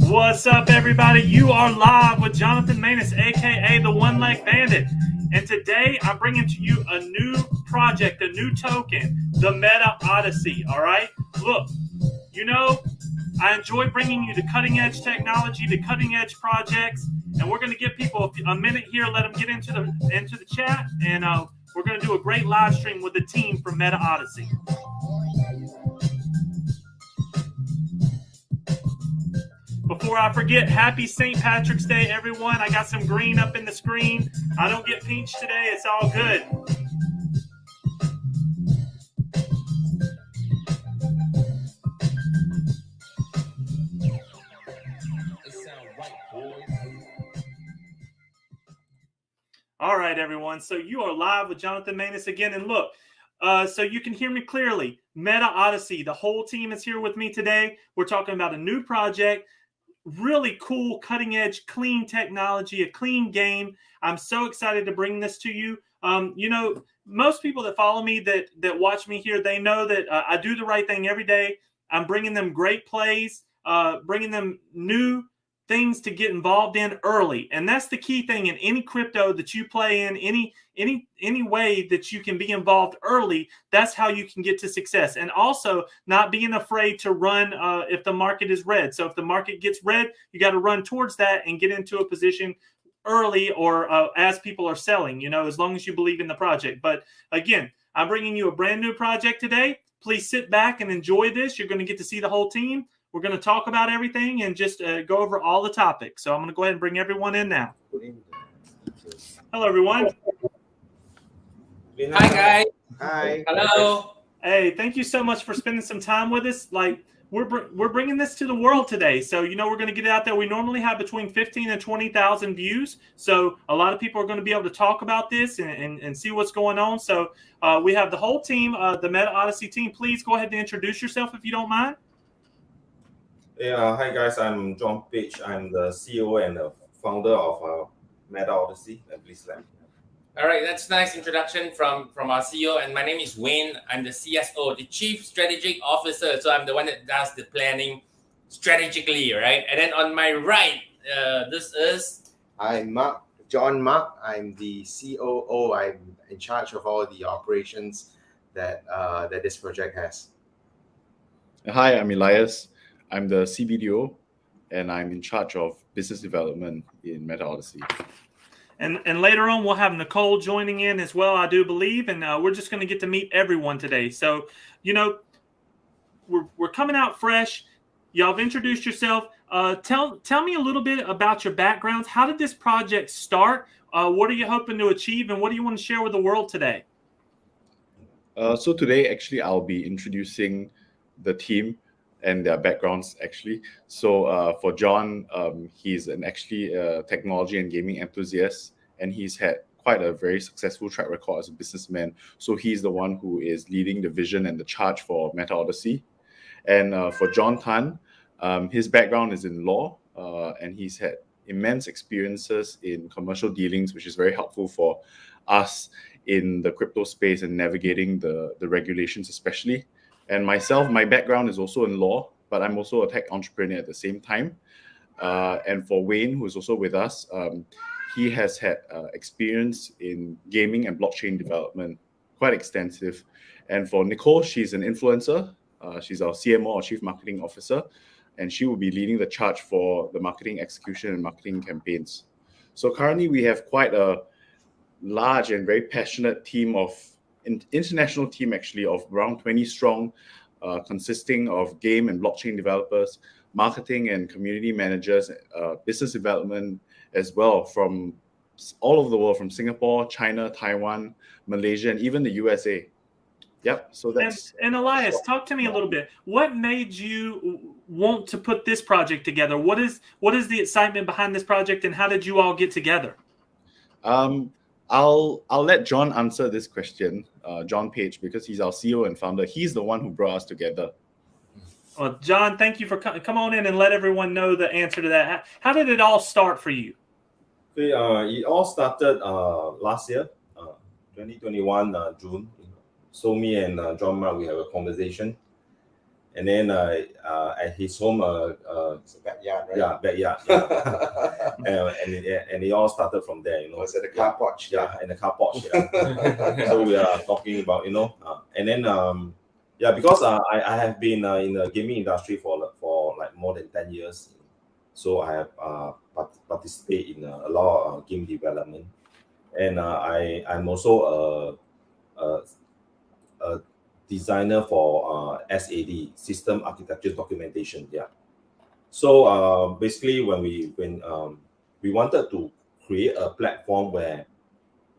What's up, everybody? You are live with Jonathan Manus, aka the One Leg Bandit. And today I'm bringing to you a new project, a new token, the MetaOdyssey. All right? Look, you know, I enjoy bringing you the cutting edge technology, the cutting edge projects, and we're going to give people a minute here, let them get into the chat, and we're going to do a great live stream with the team from MetaOdyssey. Before I forget, happy St. Patrick's Day, everyone. I got some green up in the screen. I don't get peach today. It's all good. All right, everyone. So you are live with Jonathan Manus again. And look, so you can hear me clearly. MetaOdyssey, the whole team is here with me today. We're talking about a new project. Really cool, cutting edge, clean technology, a clean game. I'm so excited to bring this to you. You know, most people that follow me, that watch me here, they know that I do the right thing every day. I'm bringing them great plays, bringing them new things to get involved in early. And that's the key thing in any crypto that you play in, any way that you can be involved early. That's how you can get to success. And also not being afraid to run if the market is red. So if the market gets red, you got to run towards that and get into a position early or as people are selling, you know, as long as you believe in the project. But again, I'm bringing you a brand new project today. Please sit back and enjoy this. You're going to get to see the whole team. We're going to talk about everything and just go over all the topics. So I'm going to go ahead and bring everyone in now. Hello, everyone. Hi, guys. Hi. Hello. Hey, thank you so much for spending some time with us. Like, we're bringing this to the world today. So, you know, we're going to get it out there. We normally have between 15 and 20,000 views. So a lot of people are going to be able to talk about this and see what's going on. So we have the whole team, the MetaOdyssey team. Please go ahead and introduce yourself if you don't mind. Yeah, hi guys, I'm John Page. I'm the CEO and the founder of MetaOdyssey. Please let me. All right, that's a nice introduction from our CEO. And my name is Wayne. I'm the CSO, the Chief Strategic Officer. So I'm the one that does the planning strategically, right? And then on my right, this is... I'm Mark, John Mark. I'm the COO. I'm in charge of all the operations that this project has. Hi, I'm Elias. I'm the CBDO, and I'm in charge of business development in MetaOdyssey. And later on, we'll have Nicole joining in as well, I do believe. And we're just going to get to meet everyone today. So, you know, we're coming out fresh. Y'all have introduced yourself. Tell me a little bit about your backgrounds. How did this project start? What are you hoping to achieve? And what do you want to share with the world today? So today, actually, I'll be introducing the team and their backgrounds, actually. So for John, he's actually a technology and gaming enthusiast, and he's had quite a very successful track record as a businessman. So he's the one who is leading the vision and the charge for MetaOdyssey. And for John Tan, his background is in law, and he's had immense experiences in commercial dealings, which is very helpful for us in the crypto space and navigating the regulations especially. And myself, my background is also in law, but I'm also a tech entrepreneur at the same time. And for Wayne, who is also with us, he has had experience in gaming and blockchain development, quite extensive. And for Nicole, she's an influencer. She's our CMO, or Chief Marketing Officer, and she will be leading the charge for the marketing execution and marketing campaigns. So currently, we have quite a large and very passionate team of international team, actually, of around 20 strong, consisting of game and blockchain developers, marketing and community managers, business development as well, from all over the world, from Singapore, China, Taiwan, Malaysia, and even the USA. Yep. So that's... And Elias, talk to me a little bit. What made you want to put this project together? What is the excitement behind this project, and how did you all get together? I'll let John answer this question, John Page, because he's our CEO and founder. He's the one who brought us together. Well, John, thank you for come on in and let everyone know the answer to that. How did it all start for you? It all started last year, 2021 June. So me and John Mark, we have a conversation. And then at his home, It's a backyard, right? yeah, backyard, yeah. and it all started from there, you know. Was it the car porch? Yeah, in the car porch. Yeah. So we are talking about, you know, and then yeah, because I have been in the gaming industry for like more than 10 years. So I have participated in a lot of game development, and I'm also a designer for SAD, System Architecture Documentation. Yeah. So basically, when we wanted to create a platform where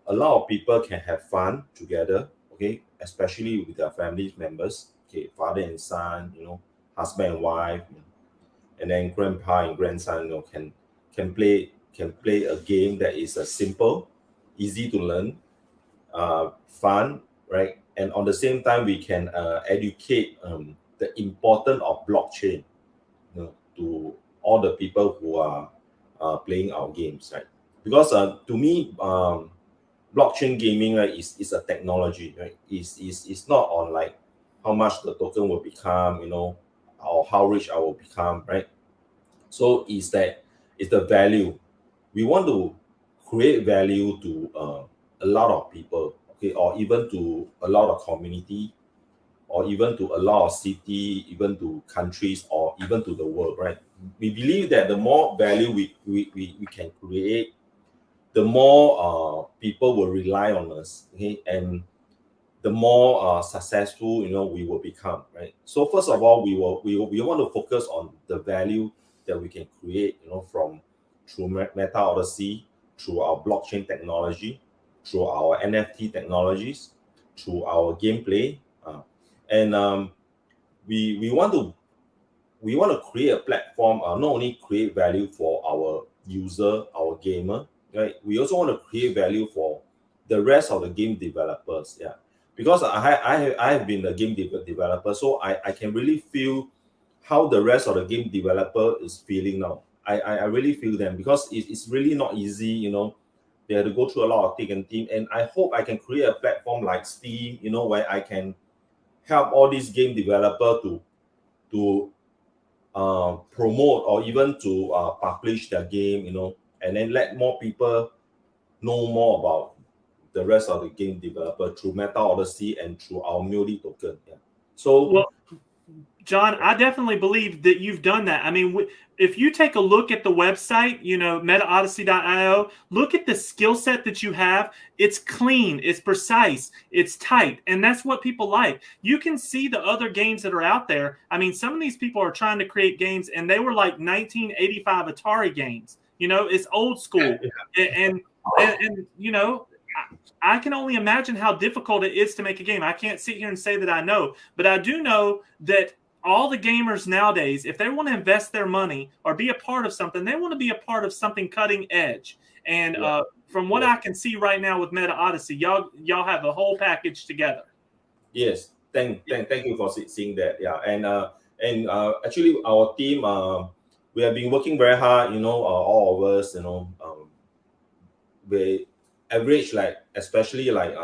a lot of people can have fun together, okay, especially with their family members, okay, father and son, you know, husband and wife, and then grandpa and grandson, you know, can play a game that is simple, easy to learn, fun, right? And on the same time, we can educate the importance of blockchain, you know, to all the people who are playing our games, right? Because to me, blockchain gaming, right, is a technology, right? It's not on like how much the token will become, you know, or how rich I will become, right? So is the value. We want to create value to a lot of people, okay, or even to a lot of community, or even to a lot of city, even to countries, or even to the world, right? We believe that the more value we can create, the more people will rely on us, okay, and the more successful, you know, we will become, right? So first of all, we want to focus on the value that we can create, you know, from through MetaOdyssey, through our blockchain technology, through our NFT technologies, through our gameplay, and we want to create a platform, not only create value for our user, our gamer, right? We also want to create value for the rest of the game developers, yeah. Because I have been a game developer, so I can really feel how the rest of the game developer is feeling now. I really feel them, because it's really not easy, you know. They have to go through a lot of thick and thin, and I hope I can create a platform like Steam, you know, where I can help all these game developer to promote or even to publish their game, you know, and then let more people know more about the rest of the game developer through MetaOdyssey and through our Multi token. Yeah. So, Well, John, I definitely believe that you've done that. I mean, if you take a look at the website, you know, MetaOdyssey.io, look at the skill set that you have. It's clean, it's precise, it's tight, and that's what people like. You can see the other games that are out there. I mean, some of these people are trying to create games, and they were like 1985 Atari games. You know, it's old school, and you know, I can only imagine how difficult it is to make a game. I can't sit here and say that I know, but I do know that all the gamers nowadays, if they want to invest their money or be a part of something, they want to be a part of something cutting edge. And from what I can see right now with MetaOdyssey, y'all have the whole package together. yes, thank you for seeing that. Yeah, and actually our team, we have been working very hard. You know, all of us, you know, we average, like, especially like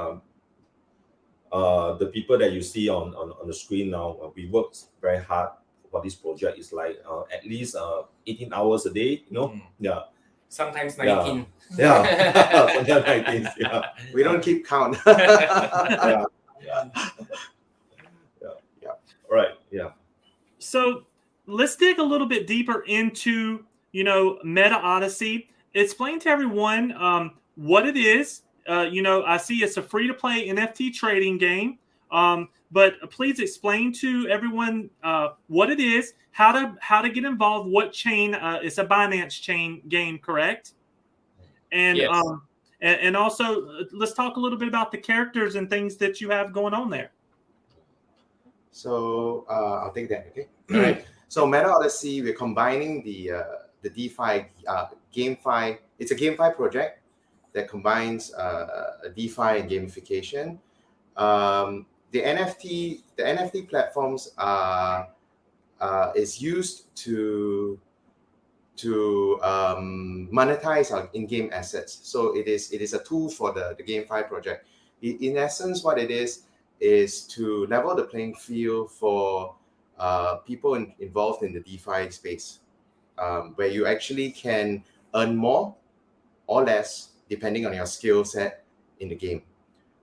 the people that you see on the screen now, we worked very hard for this project. It's like at least 18 hours a day, you know. Yeah, Sometimes 19. yeah. Sometimes 19. Yeah, We don't keep count. yeah. Right. Yeah. So let's dig a little bit deeper into, you know, MetaOdyssey. Explain to everyone what it is. You know, I see it's a free-to-play NFT trading game. But please explain to everyone what it is, how to get involved, what chain. It's a Binance chain game, correct? And Yes. And also let's talk a little bit about the characters and things that you have going on there. So I'll take that. Okay. All right. So MetaOdyssey, we're combining the DeFi GameFi. It's a GameFi project that combines DeFi and gamification. The NFT platforms is used to monetize our in-game assets. So it is a tool for the GameFi project. In essence, what it is to level the playing field for people involved in the DeFi space, where you actually can earn more or less depending on your skill set in the game.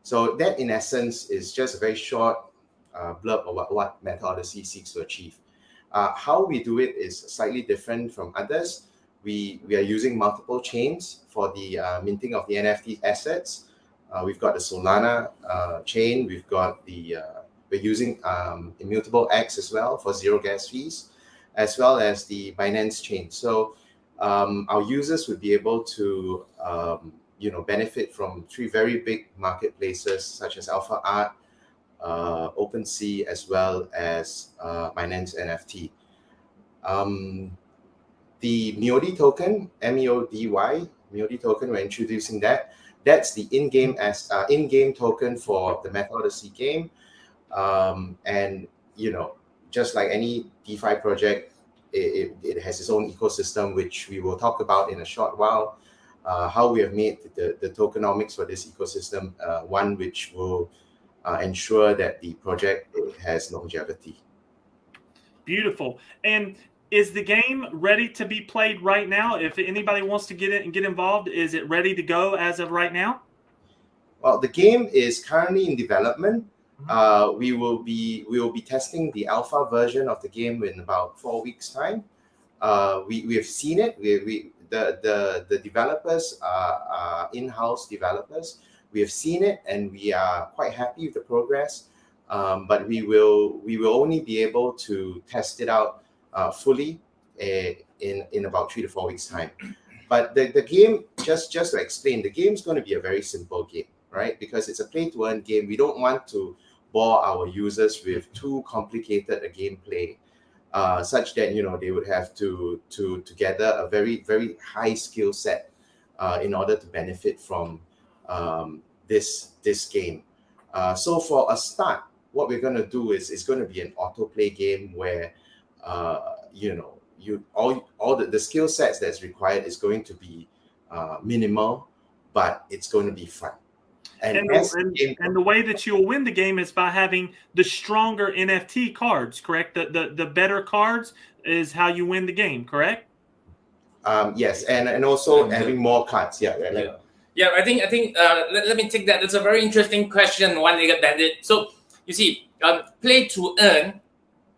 So that, in essence, is just a very short blurb of what MetaOdyssey seeks to achieve. How we do it is slightly different from others. We are using multiple chains for the minting of the NFT assets. We've got the Solana chain. We've got the we're using Immutable X as well for zero gas fees, as well as the Binance chain. So our users would be able to benefit from 3 very big marketplaces such as Alpha Art, OpenSea, as well as Binance NFT. The MeOdy token, MEODY, MeOdy token, we're introducing that. That's the in-game token for the MetaOdyssey game. And just like any DeFi project, it has its own ecosystem, which we will talk about in a short while. How we have made the tokenomics for this ecosystem one which will ensure that the project has longevity. Beautiful. And is the game ready to be played right now? If anybody wants to get it and get involved, is it ready to go as of right now? Well, the game is currently in development. We will be testing the alpha version of the game in about 4 weeks' time. We have seen it. The developers are in-house developers. We have seen it, and we are quite happy with the progress. But we will only be able to test it out fully in about 3 to 4 weeks' time. But the game, just to explain, the game is going to be a very simple game, right? Because it's a play-to-earn game. We don't want to bore our users with too complicated a gameplay, such that they would have to gather a very, very high skill set in order to benefit from this game. So for a start, what we're going to do is it's going to be an autoplay game where all the skill sets that's required is going to be minimal, but it's going to be fun. And the way that you'll win the game is by having the stronger NFT cards, correct? The better cards is how you win the game, correct? Yes, and also having more cards. Yeah, right. Yeah, I think let me take that. It's a very interesting question, One-Legged Bandit. So you see, play to earn,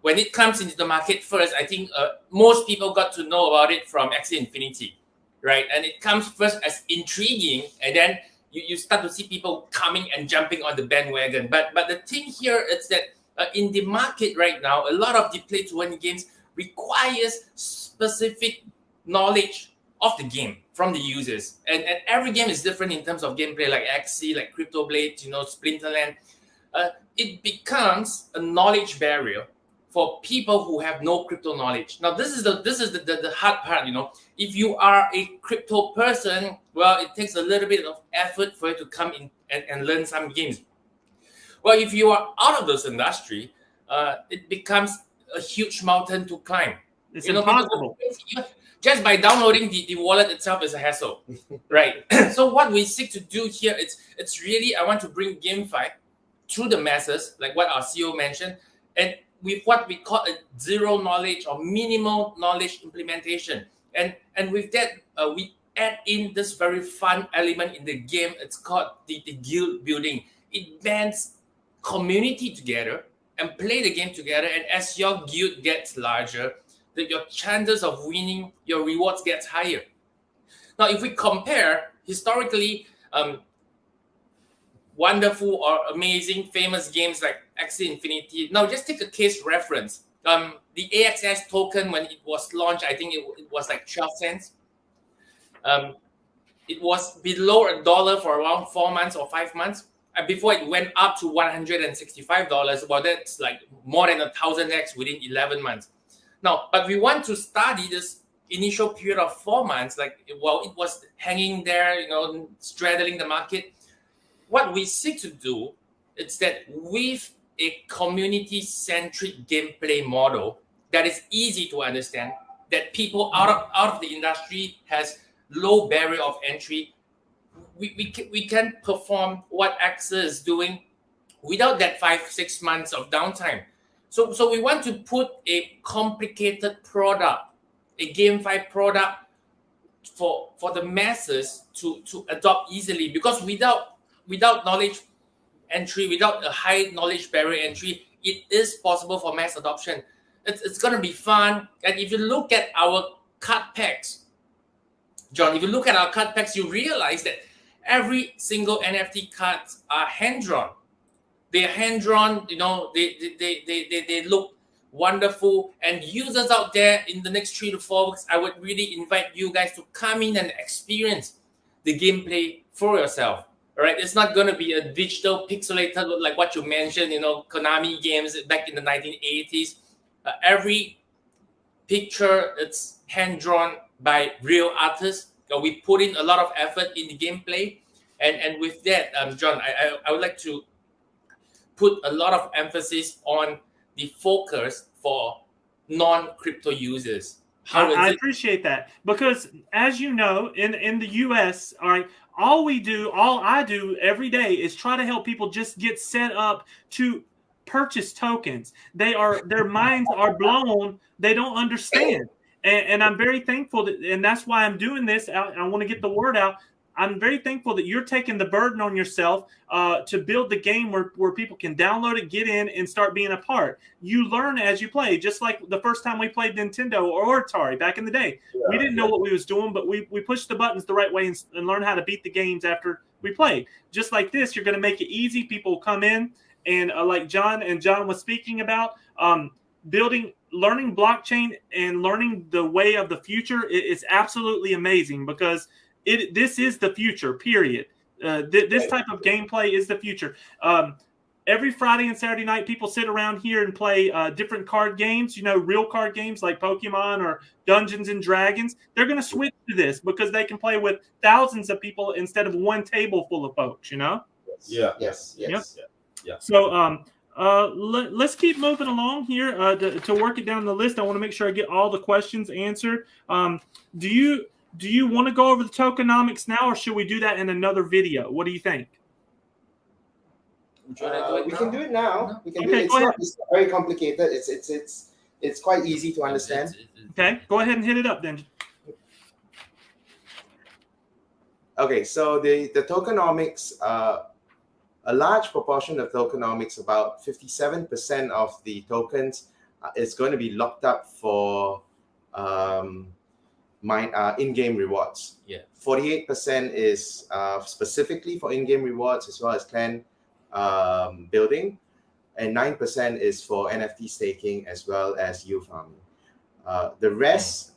when it comes into the market first, I think most people got to know about it from Axie Infinity, right? And it comes first as intriguing, and then you start to see people coming and jumping on the bandwagon. But the thing here is that in the market right now, a lot of the play-to-earn games requires specific knowledge of the game from the users. And every game is different in terms of gameplay, like Axie, like Crypto Blades, Splinterland. It becomes a knowledge barrier for people who have no crypto knowledge. Now, this is the hard part, If you are a crypto person, well, it takes a little bit of effort for you to come in and learn some games. Well, if you are out of this industry, it becomes a huge mountain to climb. It's impossible. Just by downloading the wallet itself is a hassle, right? So what we seek to do here, it's really, I want to bring GameFi to the masses, like what our CEO mentioned, and with what we call a zero knowledge or minimal knowledge implementation. And with that, we add in this very fun element in the game. It's called the guild building. It bands community together and play the game together. And as your guild gets larger, your chances of winning your rewards gets higher. Now, if we compare historically, wonderful or amazing famous games like Axie Infinity. Now, just take a case reference. The AXS token, when it was launched, I think it was like 12 cents. It was below $1 for around 4 months or 5 months. And before it went up to $165, well, that's like more than 1,000x within 11 months. Now, but we want to study this initial period of 4 months, like while it was hanging there, straddling the market. What we seek to do is that with a community-centric gameplay model that is easy to understand, that people out of the industry has low barrier of entry, we can perform what Axie is doing without that 5-6 months of downtime. So we want to put a complicated product, a GameFi product for the masses to adopt easily, because without knowledge entry, without a high knowledge barrier entry, it is possible for mass adoption. It's going to be fun. And if you look at our card packs, John, if you look at our card packs, you realize that every single NFT cards are hand-drawn. They're hand-drawn, you know, they look wonderful. And users out there in the next 3 to 4 weeks, I would really invite you guys to come in and experience the gameplay for yourself. All right, it's not going to be a digital pixelated like what you mentioned, you know, Konami games back in the 1980s. Every picture, it's hand-drawn by real artists. We put in a lot of effort in the gameplay. And with that, John, I would like to put a lot of emphasis on the focus for non-crypto users. I appreciate that, because as you know, in the US, all right, all I do every day is try to help people just get set up to purchase tokens. Their minds are blown. They don't understand. And I'm very thankful and that's why I'm doing this. I want to get the word out. I'm very thankful that you're taking the burden on yourself to build the game where people can download it, get in, and start being a part. You learn as you play, just like the first time we played Nintendo or Atari back in the day. Yeah, we didn't know what we was doing, but we pushed the buttons the right way and learned how to beat the games after we played. Just like this, you're going to make it easy. People come in, and like John was speaking about, learning blockchain and learning the way of the future is absolutely amazing, because this is the future, period. This type of gameplay is the future. Every Friday and Saturday night, people sit around here and play different card games, you know, real card games like Pokemon or Dungeons and Dragons. They're going to switch to this because they can play with thousands of people instead of one table full of folks, you know? Yes. So let's keep moving along here to work it down the list. I want to make sure I get all the questions answered. Do you want to go over the tokenomics now, or should we do that in another video? What do you think? We can do it now. We can do Okay, it. It's not very complicated. It's quite easy to understand. Okay, go ahead and hit it up then. Okay, so the tokenomics, a large proportion of tokenomics, about 57% of the tokens is going to be locked up for in-game rewards. 48% is specifically for in-game rewards as well as clan building, and 9% is for NFT staking as well as yield farming. The rest,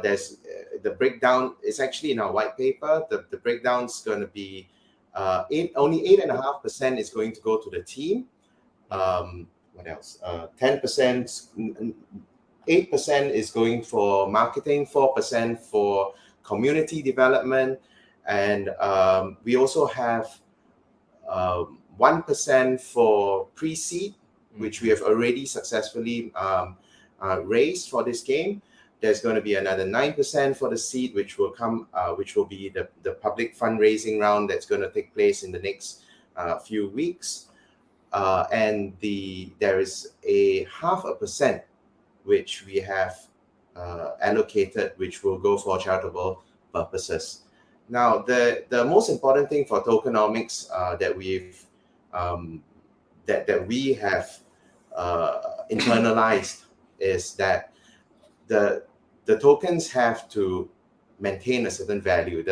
there's the breakdown is actually in our white paper. The breakdown's going to be only 8.5% is going to go to the team. What else? 10%. 8% is going for marketing, 4% for community development, and we also have 1% for pre-seed, which we have already successfully raised for this game. There's going to be another 9% for the seed, which will come, which will be the public fundraising round that's going to take place in the next few weeks, and there is a 0.5% which we have allocated, which will go for charitable purposes. Now, the most important thing for tokenomics that we have internalized is that the tokens have to maintain a certain value,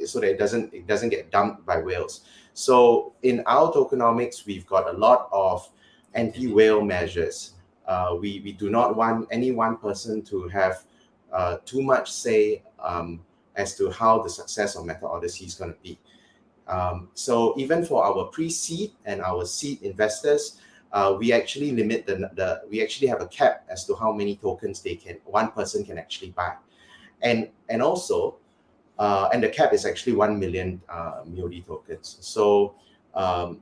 so that it doesn't get dumped by whales. So in our tokenomics, we've got a lot of anti-whale measures. We do not want any one person to have too much say as to how the success of MetaOdyssey is going to be. So even for our pre-seed and our seed investors, we actually limit we actually have a cap as to how many tokens one person can actually buy, and also the cap is actually 1 million MUDI tokens. So I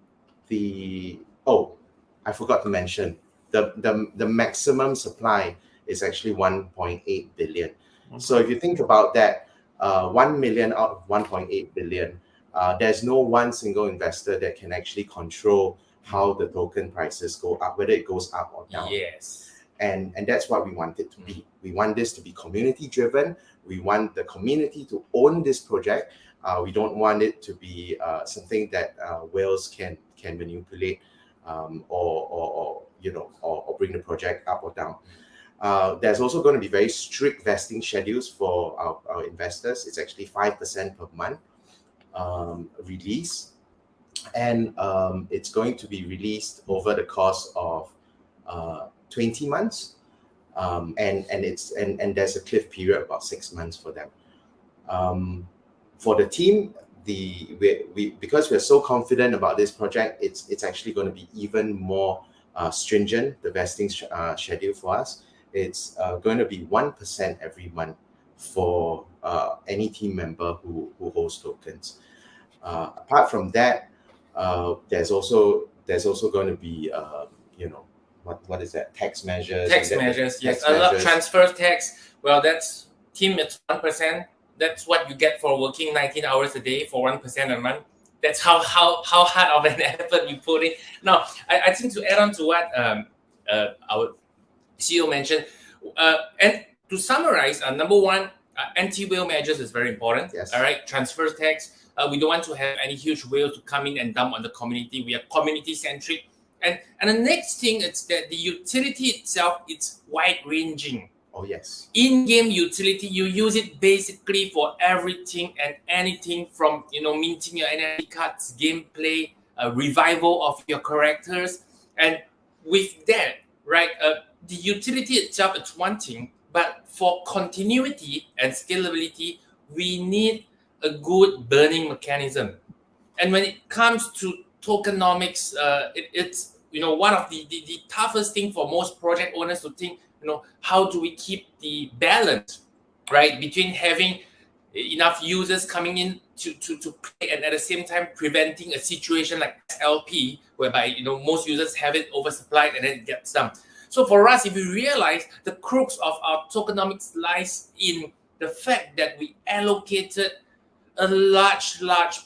forgot to mention, the maximum supply is actually 1.8 billion. So if you think about that, 1 million out of 1.8 billion, there's no one single investor that can actually control how the token prices go up, whether it goes up or down. Yes. And that's what we want it to be. We want this to be community driven. We want the community to own this project. We don't want it to be something that whales can manipulate or bring the project up or down. There's also going to be very strict vesting schedules for our investors. It's actually 5% per month release, and it's going to be released over the course of 20 months, and there's a cliff period about 6 months for them. For the team, because we're so confident about this project, it's actually going to be even more stringent, the vesting schedule for us. It's going to be 1% every month for any team member who holds tokens. Apart from that, there's also going to be what is that, tax measures? Yes. A lot of transfer tax. Well, that's team, it's 1%. That's what you get for working 19 hours a day for 1% a month. That's how hard of an effort we put in. Now, I think to add on to what our CEO mentioned, and to summarize, number one, anti-whale measures is very important. Yes. All right, transfer tax. We don't want to have any huge whale to come in and dump on the community. We are community-centric. And the next thing is that the utility itself, it's wide-ranging. Oh, yes. In-game utility, you use it basically for everything and anything from, minting your NFT cards, gameplay, revival of your characters. And with that, right, the utility itself, it's one thing, but for continuity and scalability, we need a good burning mechanism. And when it comes to tokenomics, it's one of the toughest thing for most project owners to think, how do we keep the balance, right, between having enough users coming in to play and at the same time preventing a situation like SLP, whereby most users have it oversupplied and then it gets dumped. So for us, if we realize the crux of our tokenomics lies in the fact that we allocated a large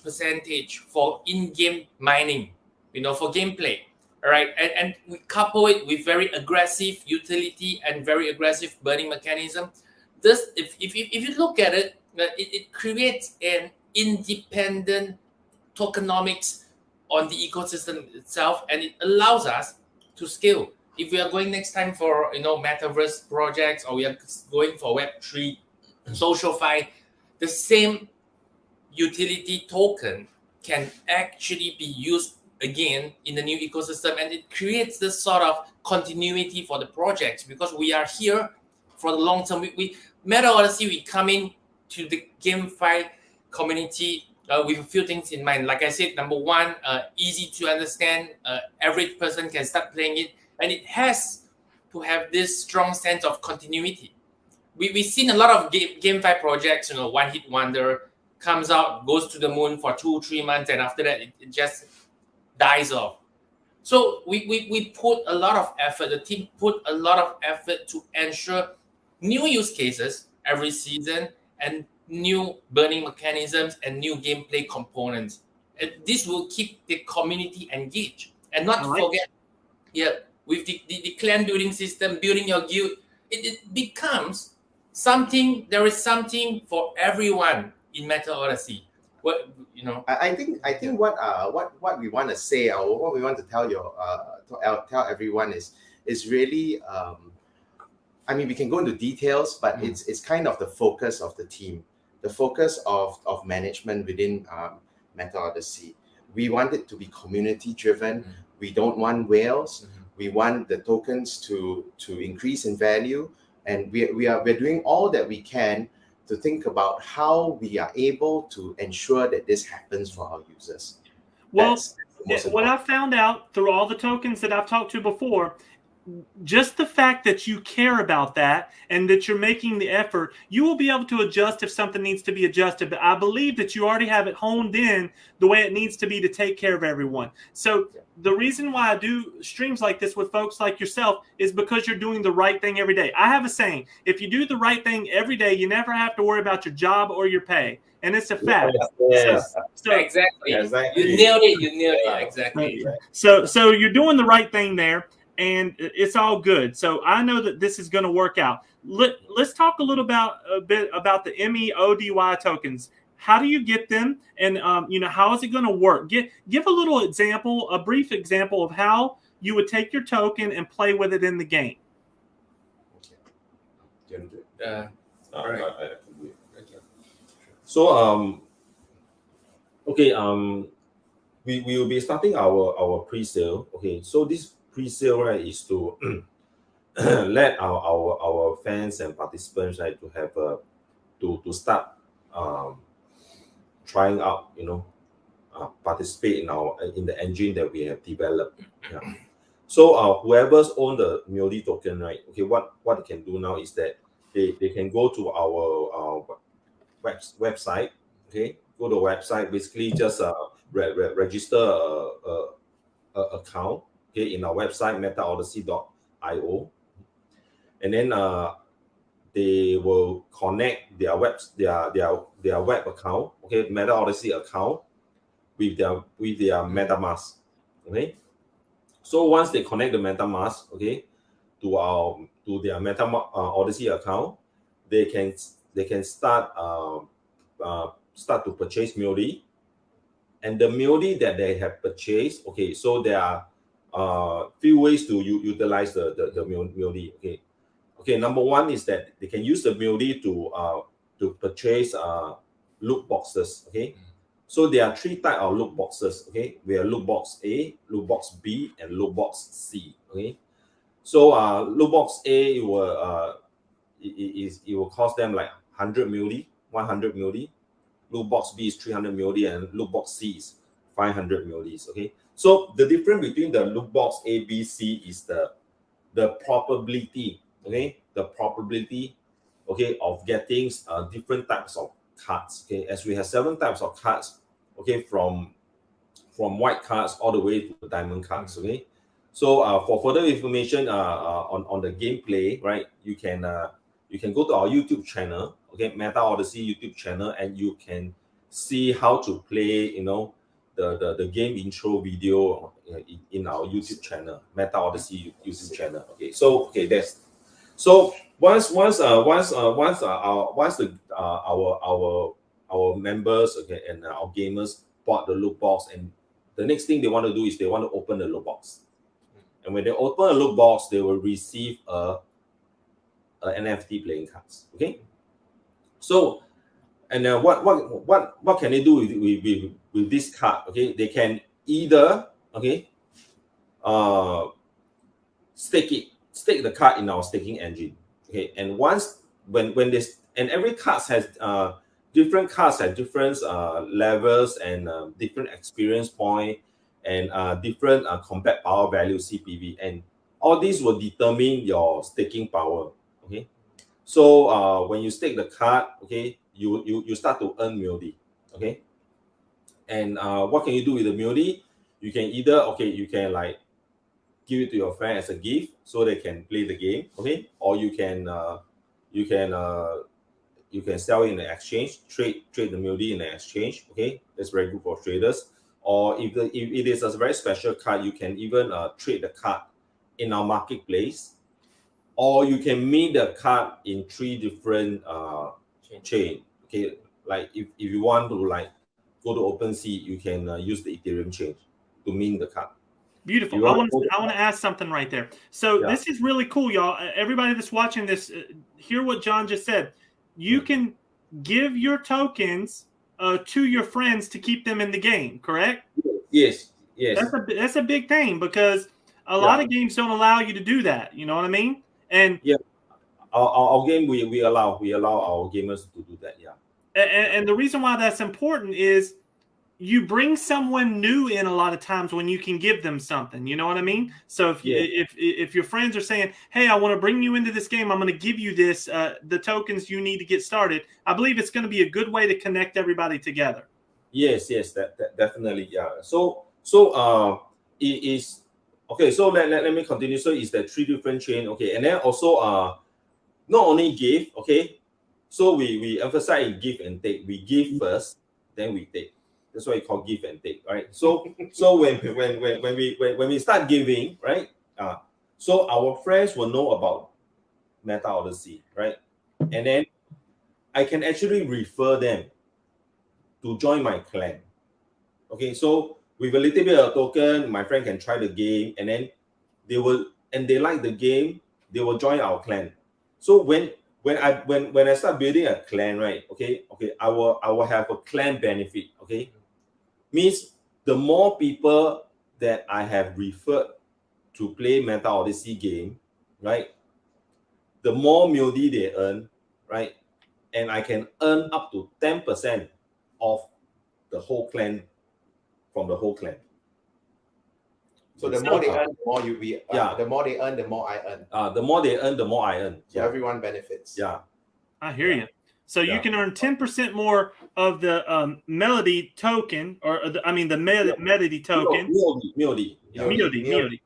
percentage for in-game mining, for gameplay. All right, and we couple it with very aggressive utility and very aggressive burning mechanism. This, if you look at it, it creates an independent tokenomics on the ecosystem itself, and it allows us to scale. If we are going next time for metaverse projects, or we are going for Web3, SocialFi, the same utility token can actually be used again in the new ecosystem, and it creates this sort of continuity for the projects, because we are here for the long term. We MetaOdyssey, we come in to the GameFi community with a few things in mind. Like I said, number one, easy to understand, average person can start playing it, and it has to have this strong sense of continuity. We've seen a lot of GameFi projects, one hit wonder, comes out, goes to the moon for 2-3 months, and after that it just dies off. So we put a lot of effort, the team put a lot of effort to ensure new use cases every season and new burning mechanisms and new gameplay components. And this will keep the community engaged. And not to forget, with the clan building system, building your guild, it becomes something, there is something for everyone in MetaOdyssey. I think what we want to say, or what we want to tell everyone is really, we can go into details, but it's kind of the focus of the team, the focus of management within MetaOdyssey. We want it to be community driven. We don't want whales. We want the tokens to increase in value, and we're doing all that we can to think about how we are able to ensure that this happens for our users. Well, what I've found out through all the tokens that I've talked to before, just the fact that you care about that and that you're making the effort, you will be able to adjust if something needs to be adjusted. But I believe that you already have it honed in the way it needs to be to take care of everyone. So the reason why I do streams like this with folks like yourself is because you're doing the right thing every day. I have a saying, if you do the right thing every day, you never have to worry about your job or your pay. And it's a fact. Yes. So Exactly. Exactly. You nailed it. You nailed it. Exactly. So you're doing the right thing there, and it's all good. So I know that this is going to work out. Let's talk a bit about the MEODY tokens. How do you get them, and how is it going to work? Give a little example, a brief example of how you would take your token and play with it in the game. All right. So okay, we will be starting our pre-sale. Okay, so this pre-sale, right, is to let our fans and participants, right, to have to start trying out, participate in the engine that we have developed. Yeah. So whoever's own the MEODY token, right? Okay, what they can do now is that they can go to our website. Okay, go to the website. Basically, just register a account. Okay, in our website MetaOdyssey.io, and then they will connect their web account. Okay, MetaOdyssey account with their MetaMask. Okay, so once they connect the MetaMask, okay, to their MetaOdyssey account, they can start to purchase MEODY, and the MEODY that they have purchased. Okay, so there are few ways to utilize the MEODY. Okay, number one is that they can use the MEODY to purchase loot boxes. Okay, so there are 3 types of loot boxes. Okay, we have loot box A, loot box B, and loot box C. Okay, so loot box A, it will cost them like 100 MEODY, 100 MEODY. Loot box B is 300 MEODY, and loot box C is 500 MEODYs. Okay, so the difference between the loot box A, B, C is the probability. Okay, the probability, okay, of getting different types of cards. Okay, as we have 7 types of cards. Okay, from white cards all the way to the diamond cards. Okay, so for further information on the gameplay, right, you can go to our YouTube channel. Okay, MetaOdyssey YouTube channel, and you can see how to play, the game intro video in our YouTube channel, MetaOdyssey YouTube channel. Okay, so once our members, okay, and our gamers bought the loot box, and the next thing they want to do is they want to open the loot box, and when they open a loot box, they will receive a NFT playing cards. Okay, so and what can they do with this card? Okay, they can either stake the card in our staking engine. Okay, and once when this, and every card has different cards have different levels and different experience point and different combat power value, CPV, and all these will determine your staking power. Okay, so when you stake the card, okay, you start to earn MEODY. Okay, and what can you do with the MEODY? You can either you can like give it to your friend as a gift so they can play the game. Okay, or you can sell it in the exchange, trade the MEODY in the exchange. Okay, that's very good for traders. Or if it is a very special card, you can even trade the card in our marketplace, or you can mint the card in 3 different chain. Okay, like if you want to like go to OpenSea, you can use the Ethereum chain to mint the card. Beautiful. I want to ask something right there. So this is really cool, y'all. Everybody that's watching this, hear what John just said. You can give your tokens to your friends to keep them in the game, correct? Yes. That's a big thing, because a lot of games don't allow you to do that. You know what I mean? And our game, we allow our gamers to do that. Yeah. And the reason why that's important is you bring someone new in a lot of times when you can give them something. You know what I mean? So if your friends are saying, "Hey, I want to bring you into this game. I'm going to give you this the tokens you need to get started," I believe it's going to be a good way to connect everybody together. Yes, that definitely, yeah. So it is okay. So let me continue. So it's the 3 different chain, okay, and then also not only give, okay. So we emphasize in give and take. We give first, then we take. That's why we call give and take, right? So when we start giving, right? So our friends will know about MetaOdyssey, right? And then I can actually refer them to join my clan. Okay, so with a little bit of token, my friend can try the game, and then they like the game, they will join our clan. So when I start building a clan, right? Okay, I will have a clan benefit. Okay, means the more people that I have referred to play MetaOdyssey game, right? The more MUDI they earn, right? And I can earn up to 10% of the whole clan, from the whole clan. So the more they earn, the more the more they earn, the more I earn. The more they earn, the more I earn. So everyone benefits. Yeah. I hear you. So you can earn 10% more of the Melody token, or the Melody token. MUDI.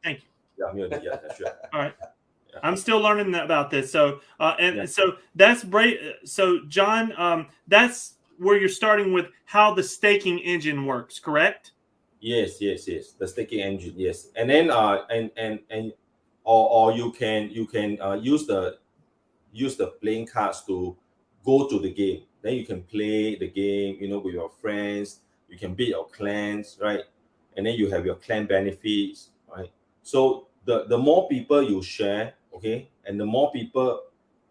Thank you. Yeah, MUDI. Yeah, that's right. All right. Yeah. I'm still learning about this. So so that's great. So John, that's where you're starting with how the staking engine works, correct? Yes. The staking engine, yes. And then or you can use the playing cards to go to the game. Then you can play the game, with your friends. You can build your clans, right? And then you have your clan benefits, right? So the more people you share, okay, and the more people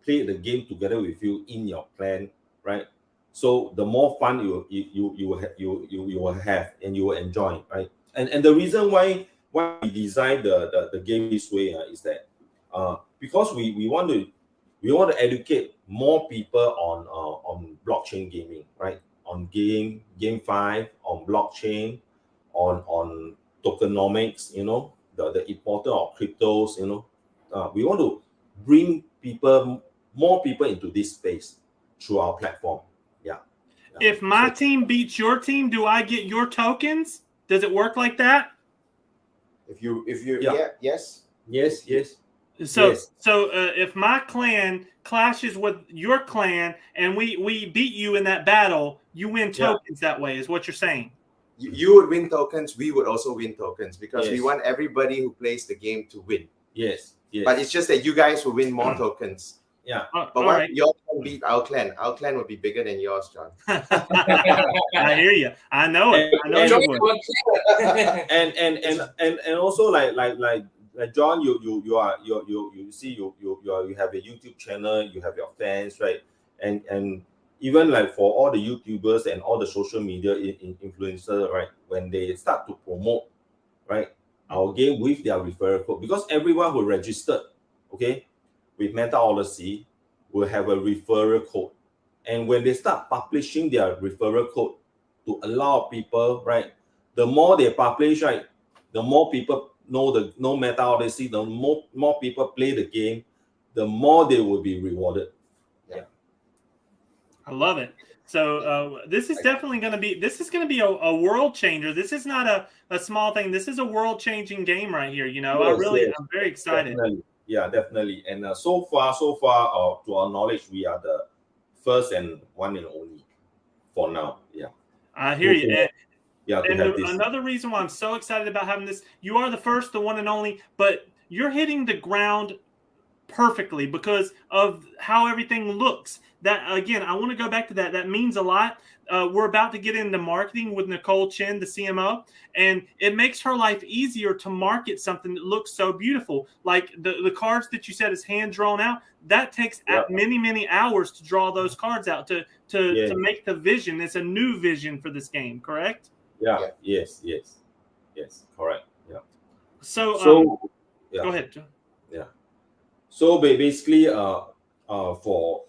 play the game together with you in your clan, right? So the more fun you will have, and you will enjoy, right? And the reason why we designed the game this way is that because we want to educate more people on blockchain gaming, right? On GameFi, on blockchain, on tokenomics, the importance of cryptos, we want to bring more people into this space through our platform. If my team beats your team, do I get your tokens? Does it work like that? If you yes. So if my clan clashes with your clan and we beat you in that battle, you win tokens that way, is what you're saying. You would win tokens, we would also win tokens, because we want everybody who plays the game to win. Yes. But it's just that you guys will win more tokens. Yeah. But once your clan beat our clan will be bigger than yours, John. I hear you. I know it. I know you would. And also like John, you have a YouTube channel, you have your fans, right? And even like for all the YouTubers and all the social media influencers, right? When they start to promote, right, our game with their referral code, because everyone who registered, okay, with MetaOdyssey will have a referral code. And when they start publishing their referral code to allow people, right, the more they publish, right, the more people know MetaOdyssey, the more people play the game, the more they will be rewarded. Yeah. I love it. So this is definitely going to be a world changer. This is not a small thing. This is a world changing game right here. I'm very excited. Definitely. Yeah, definitely. And so far, to our knowledge, we are the first and one and only for now. Yeah. I hear you. And this. Another reason why I'm so excited about having this, you are the first, the one and only, but you're hitting the ground perfectly because of how everything looks. That, again, I want to go back to that. That means a lot. We're about to get into marketing with Nicole Chen, the CMO, and it makes her life easier to market something that looks so beautiful. Like the cards that you said is hand drawn out. That takes many hours to draw those cards out to make the vision. It's a new vision for this game, correct? Yeah. Yes. Correct. Yeah. So go ahead, John. Yeah. So basically, for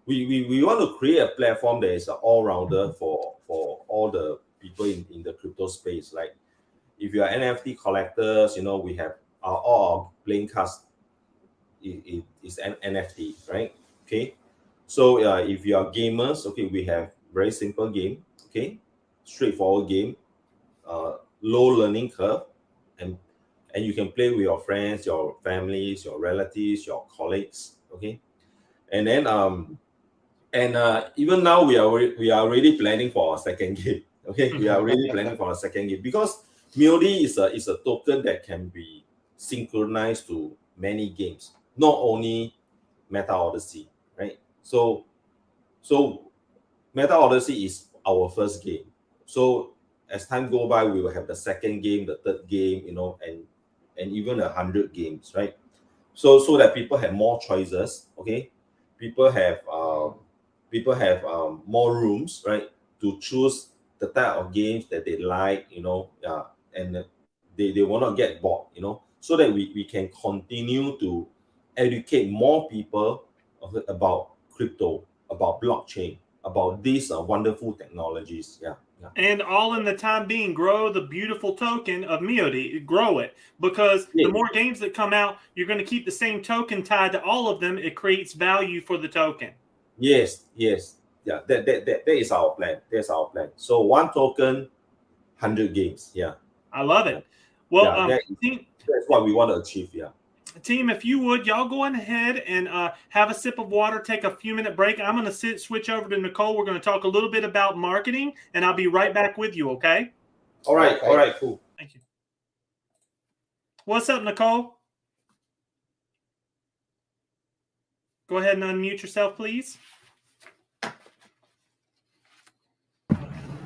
we want to create a platform that is an all-rounder for all the people in the crypto space. Like if you are NFT collectors, we have all our playing cards is an NFT, right? Okay. So if you are gamers, okay, we have very simple game, okay, straightforward game, low learning curve, and you can play with your friends, your families, your relatives, your colleagues, okay. And then even now we are already planning for our second game, okay. We are already planning for our second game because MetaOdyssey is a token that can be synchronized to many games, not only MetaOdyssey, right? So MetaOdyssey is our first game. So as time go by, we will have the second game, the third game, and even 100 games, right? So that people have more choices, okay? People have more rooms, right, to choose the type of games that they like, and they will not get bored, so that we can continue to educate more people about crypto, about blockchain, about these wonderful technologies. Yeah. And all in the time being, grow the beautiful token of MetaOdyssey. Grow it, because the more games that come out, you're going to keep the same token tied to all of them. It creates value for the token. Yes. Yeah, that is our plan. That's our plan. So one token, 100 games. Yeah. I love it. Well, that's what we want to achieve. Yeah. Team, if you would, y'all go ahead and have a sip of water, take a few-minute break. I'm going to switch over to Nicole. We're going to talk a little bit about marketing, and I'll be right back with you, okay? All right, cool. Thank you. What's up, Nicole? Go ahead and unmute yourself, please.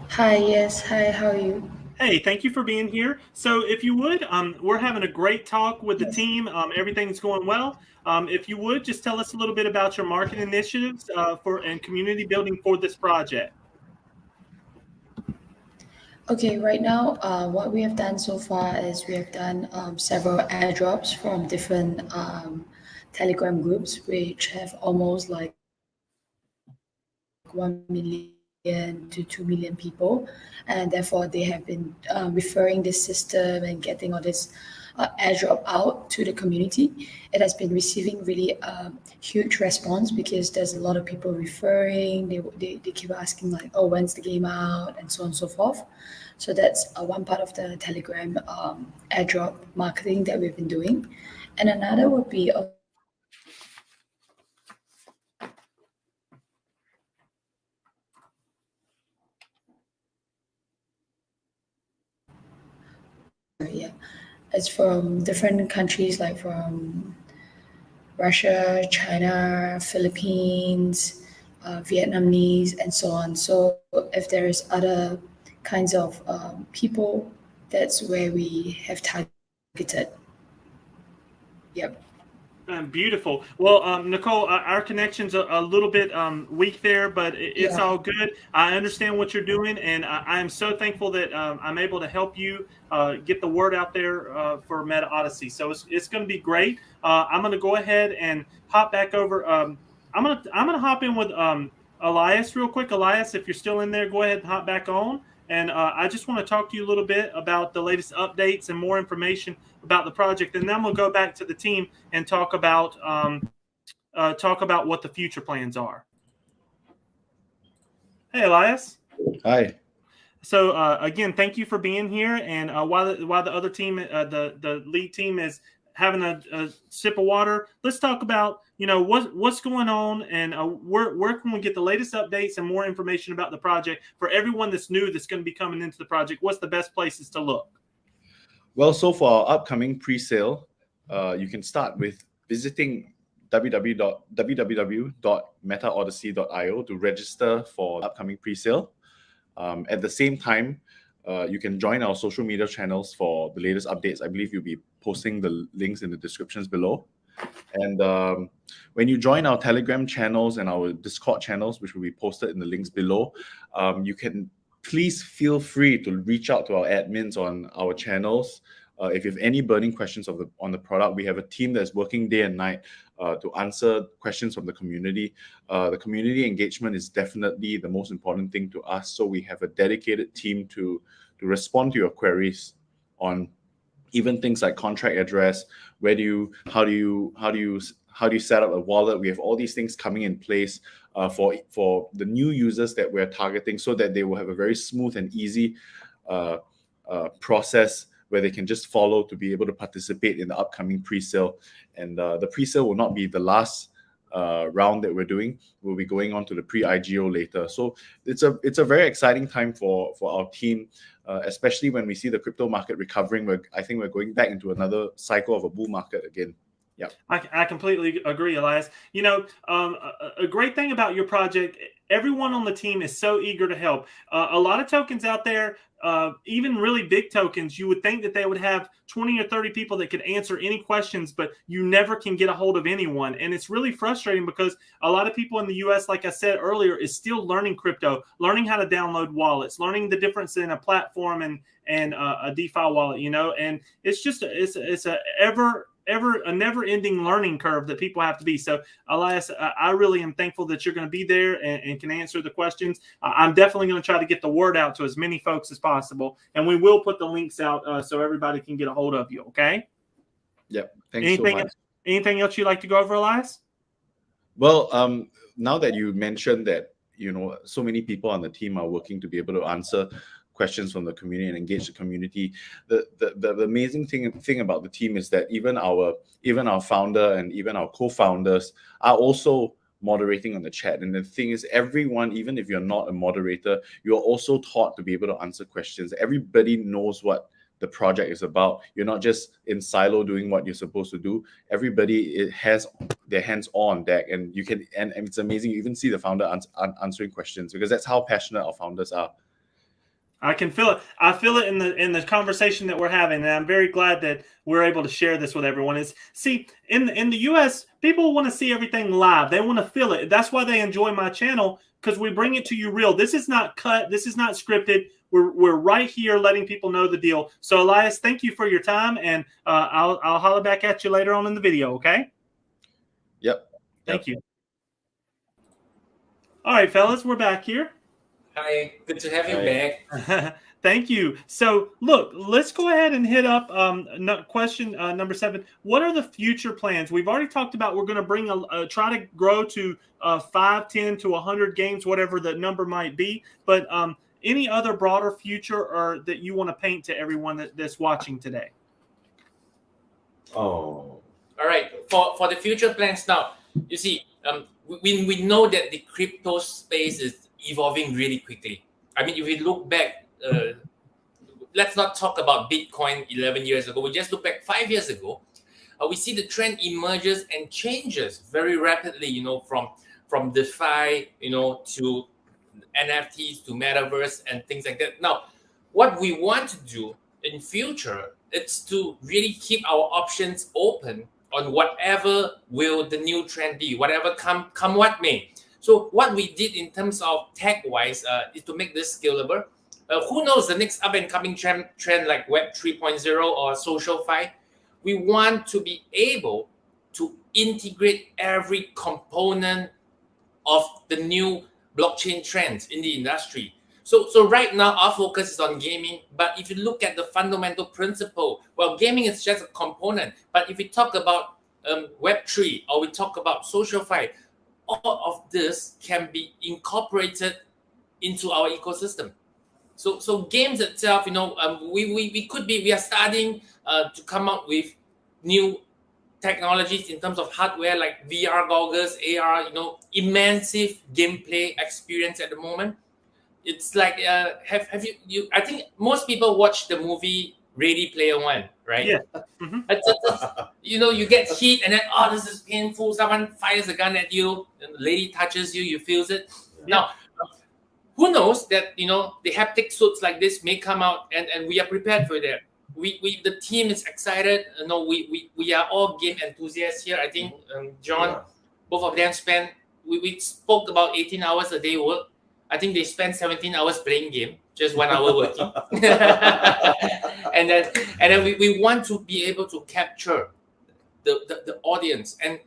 Hi, yes. Hi, how are you? Hey, thank you for being here. So if you would, we're having a great talk with the team. Everything's going well. If you would, just tell us a little bit about your marketing initiatives and community building for this project. Okay, right now, what we have done so far is we have done several airdrops from different Telegram groups, which have almost like 1 million to 2 million people, and therefore they have been referring this system and getting all this airdrop out to the community. It has been receiving really huge response because there's a lot of people referring. They keep asking like, oh, when's the game out, and so on and so forth. So that's one part of the Telegram airdrop marketing that we've been doing. And another would be it's from different countries, like from Russia, China, Philippines, Vietnamese, and so on. So if there's other kinds of people, that's where we have targeted. Yep. Beautiful. Well, Nicole, our connection's a little bit weak there, but it's all good. I understand what you're doing, and I am so thankful that I'm able to help you get the word out there for MetaOdyssey. So it's going to be great. I'm going to go ahead and hop back over. I'm gonna hop in with Elias real quick. Elias, if you're still in there, go ahead and hop back on. And I just want to talk to you a little bit about the latest updates and more information about the project. And then we'll go back to the team and talk about what the future plans are. Hey, Elias. Hi. So again, thank you for being here. And while the other team, the lead team, is having a sip of water, let's talk about what's going on and where can we get the latest updates and more information about the project for everyone that's new that's going to be coming into the project. What's the best places to look? Well, so for our upcoming pre-sale, you can start with visiting www.metaodyssey.io to register for the upcoming pre-sale. At the same time, you can join our social media channels for the latest updates. I believe you'll be posting the links in the descriptions below. And when you join our Telegram channels and our Discord channels, which will be posted in the links below, you can please feel free to reach out to our admins on our channels If you have any burning questions on the product, we have a team that's working day and night to answer questions from the community. The community engagement is definitely the most important thing to us. So we have a dedicated team to respond to your queries on even things like contract address. How do you set up a wallet? We have all these things coming in place for the new users that we're targeting, so that they will have a very smooth and easy process where they can just follow to be able to participate in the upcoming pre-sale. And the pre-sale will not be the last round that we're doing. We'll be going on to the pre-IGO later. So it's a very exciting time for our team, especially when we see the crypto market recovering. I think we're going back into another cycle of a bull market again. Yeah, I completely agree, Elias. You know, a great thing about your project, everyone on the team is so eager to help. A lot of tokens out there, even really big tokens, you would think that they would have 20 or 30 people that could answer any questions, but you never can get a hold of anyone. And it's really frustrating because a lot of people in the US, like I said earlier, is still learning crypto, learning how to download wallets, learning the difference in a platform and a DeFi wallet, you know, and it's just, it's a a never-ending learning curve that people have to be. So, Elias, I really am thankful that you're going to be there and can answer the questions. I'm definitely going to try to get the word out to as many folks as possible, and we will put the links out so everybody can get a hold of you. Okay? Yep. Thanks so much. Anything else you'd like to go over, Elias? Well, now that you mentioned that, you know, so many people on the team are working to be able to answer questions from the community and engage the community. The amazing thing about the team is that even our founder and even our co-founders are also moderating on the chat. And the thing is, everyone, even if you're not a moderator, you're also taught to be able to answer questions. Everybody knows what the project is about. You're not just in silo doing what you're supposed to do. Everybody has their hands on deck, and you can, and it's amazing. You even see the founder answering questions, because that's how passionate our founders are. I can feel it. I feel it in the conversation that we're having, and I'm very glad that we're able to share this with everyone. In the US, people want to see everything live. They want to feel it. That's why they enjoy my channel, because we bring it to you real. This is not cut. This is not scripted. We're right here letting people know the deal. So, Elias, thank you for your time, and I'll holler back at you later on in the video. Okay? Yep. Thank you. All right, fellas, we're back here. Hi, good to have you back. Thank you. So, look, let's go ahead and hit up question number 7. What are the future plans? We've already talked about we're going to bring try to grow to 5, 10 to 100 games, whatever the number might be. But any other broader future or that you want to paint to everyone that's watching today? All right. For the future plans now, you see, we know that the crypto space is evolving really quickly. I mean, if we look back, let's not talk about Bitcoin 11 years ago. We just look back 5 years ago. We see the trend emerges and changes very rapidly, you know, from DeFi, you know, to NFTs, to metaverse and things like that. Now, what we want to do in future is to really keep our options open on whatever will the new trend be, whatever come what may. So what we did in terms of tech-wise is to make this scalable. Who knows the next up-and-coming trend like Web 3.0 or SocialFi? We want to be able to integrate every component of the new blockchain trends in the industry. So right now, our focus is on gaming. But if you look at the fundamental principle, well, gaming is just a component. But if we talk about Web3 or we talk about SocialFi, all of this can be incorporated into our ecosystem. So games itself, you know, we are starting to come up with new technologies in terms of hardware like VR goggles, AR, you know, immense gameplay experience at the moment. It's like have you I think most people watch the movie Ready Player One, right? Yeah. Mm-hmm. You know, you get hit and then, oh, this is painful. Someone fires a gun at you, and the lady touches you, you feel it. Yeah. Now, who knows that, you know, the haptic suits like this may come out, and we are prepared for that. The team is excited. You know, we are all game enthusiasts here. I think John, both of them we spoke about 18 hours a day work. I think they spend 17 hours playing game, just 1 hour working. and then we want to be able to capture the audience. And,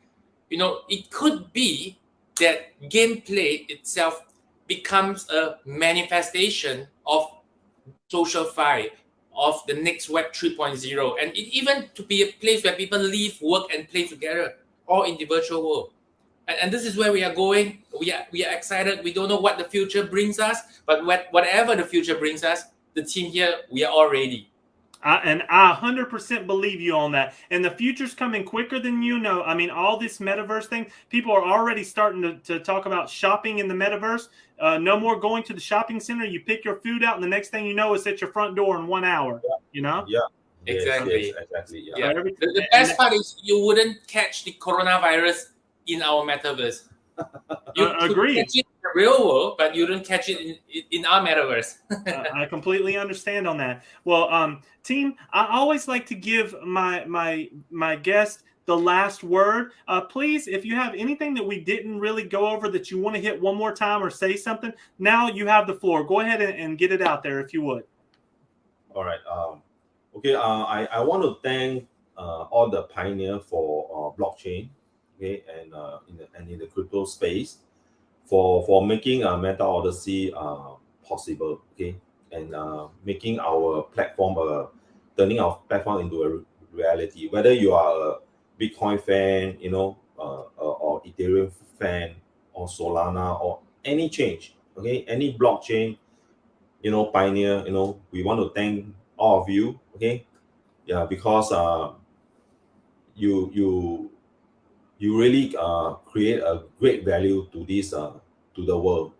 it could be that gameplay itself becomes a manifestation of social fi, of the next Web 3.0, and it even to be a place where people live, work, and play together, all in the virtual world. And this is where we are going. We are excited. We don't know what the future brings us, but whatever the future brings us, the team here, we are all ready. And I 100% believe you on that. And the future's coming quicker than you know. I mean, all this metaverse thing, people are already starting to talk about shopping in the metaverse. No more going to the shopping center. You pick your food out, and the next thing you know, it's at your front door in 1 hour. Yeah. Exactly. Yes, exactly. Yeah. Yeah. The best part is you wouldn't catch the coronavirus in our metaverse. You agree. Catch it in the real world, but you don't catch it in our metaverse. I completely understand on that. Well, team, I always like to give my guest the last word. Please, if you have anything that we didn't really go over that you want to hit one more time or say something, now you have the floor. Go ahead and get it out there if you would. All right. Okay. I want to thank all the pioneers for blockchain, okay, and in the crypto space for making MetaOdyssey possible, okay, and making our platform, turning our platform into a reality. Whether you are a Bitcoin fan, or Ethereum fan, or Solana, or any change, okay, any blockchain, pioneer, we want to thank all of you, okay, yeah, because you really create a great value to this to the world,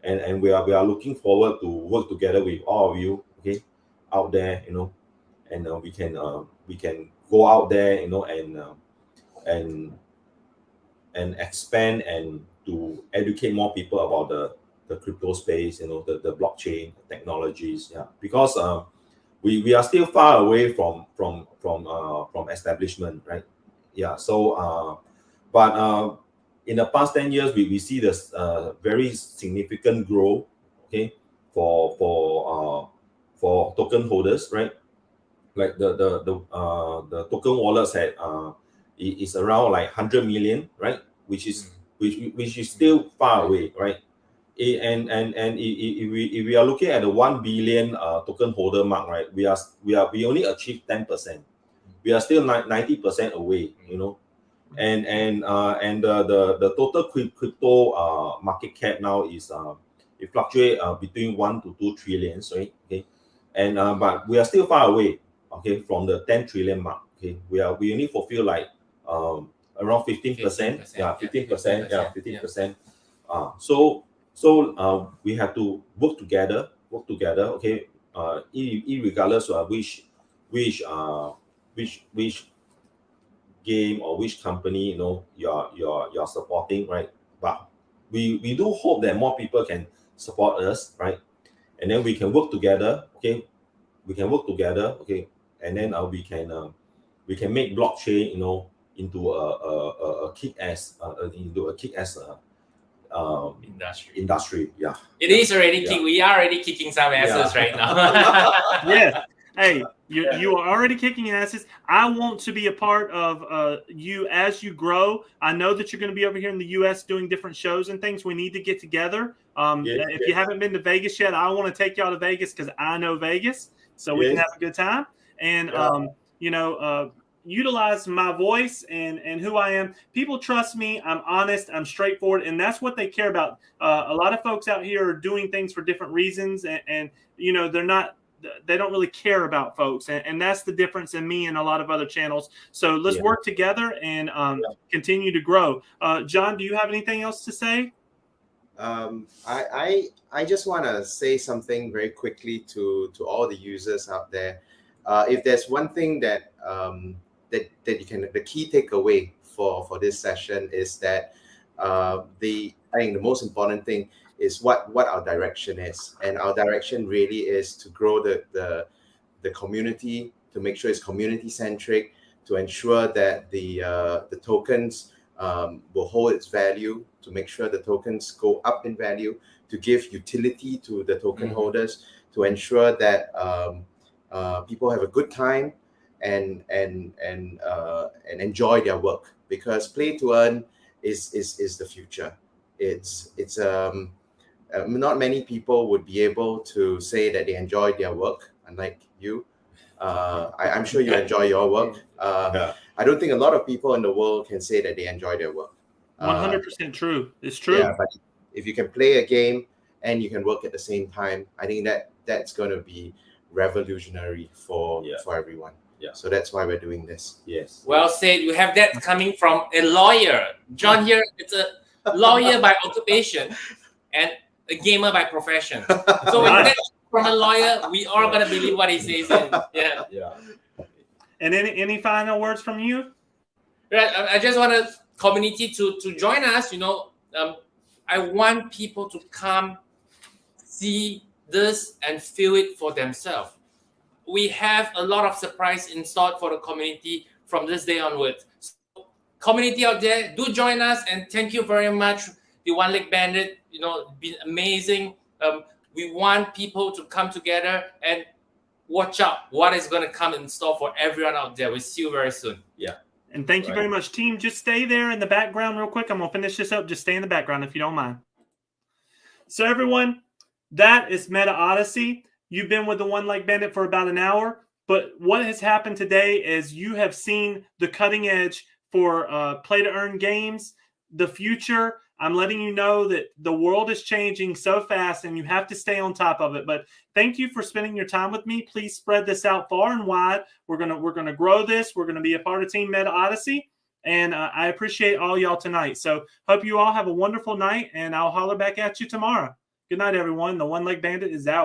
and we are looking forward to work together with all of you, okay, out there, and we can go out there, and expand and to educate more people about the crypto space, the blockchain technologies, yeah, because we are still far away from establishment, right? Yeah. So but in the past 10 years, we see this very significant growth, okay, for token holders, right? Like the token wallets had is around like 100 million, right? Which is still far away, right? And if we are looking at the 1 billion token holder mark, right? We only achieved 10%. We are still 90% away, and the total crypto market cap now is it fluctuates between 1 to 2 trillions, right? Okay, and but we are still far away, okay, from the 10 trillion mark. Okay, we only fulfill like around 15%. Yeah, 15%. Yeah, 15%. So we have to work together. Okay, regardless of which game or which company you're supporting, right? But we do hope that more people can support us, right? And then we can work together, okay? Okay, and then we can make blockchain, into a kick-ass industry. Yeah, it is already we are already kicking some asses right now. Yeah. Hey, you are already kicking asses. I want to be a part of you as you grow. I know that you're going to be over here in the U.S. doing different shows and things. We need to get together. If you haven't been to Vegas yet, I want to take y'all to Vegas because I know Vegas, so we can have a good time. And utilize my voice and who I am. People trust me. I'm honest. I'm straightforward, and that's what they care about. A lot of folks out here are doing things for different reasons, and they don't really care about folks, and that's the difference in me and a lot of other channels. So let's work together and continue to grow. John, do you have anything else to say? I just want to say something very quickly to all the users out there. If there's one thing that the key takeaway for this session is that I think the most important thing is what our direction is, and our direction really is to grow the community, to make sure it's community centric, to ensure that the tokens will hold its value to make sure the tokens go up in value, to give utility to the token holders, to ensure that people have a good time and enjoy their work, because play to earn is the future. It's not many people would be able to say that they enjoy their work, unlike you. I'm sure you enjoy your work. I don't think a lot of people in the world can say that they enjoy their work. 100% true. It's true. Yeah, but if you can play a game and you can work at the same time, I think that's going to be revolutionary for everyone. Yeah. So that's why we're doing this. Yes. Well said. You have that coming from a lawyer. John here, it's a lawyer by occupation and a gamer by profession. So when that from a lawyer, we are going to believe what he says. Yeah. And any final words from you? Right. I just want the community to join us. I want people to come see this and feel it for themselves. We have a lot of surprise in store for the community from this day onwards. So, community out there, do join us, and thank you very much. The One Leg Bandit, been amazing. We want people to come together and watch out what is going to come in store for everyone out there. We'll see you very soon. Yeah. And thank you very much, team. Just stay there in the background real quick. I'm going to finish this up. Just stay in the background if you don't mind. So everyone, that is MetaOdyssey. You've been with the One Leg Bandit for about an hour. But what has happened today is you have seen the cutting edge for play-to-earn games, the future. I'm letting you know that the world is changing so fast and you have to stay on top of it. But thank you for spending your time with me. Please spread this out far and wide. We're gonna grow this. We're gonna be a part of Team MetaOdyssey, and I appreciate all y'all tonight. So hope you all have a wonderful night, and I'll holler back at you tomorrow. Good night, everyone. The One Leg Bandit is out.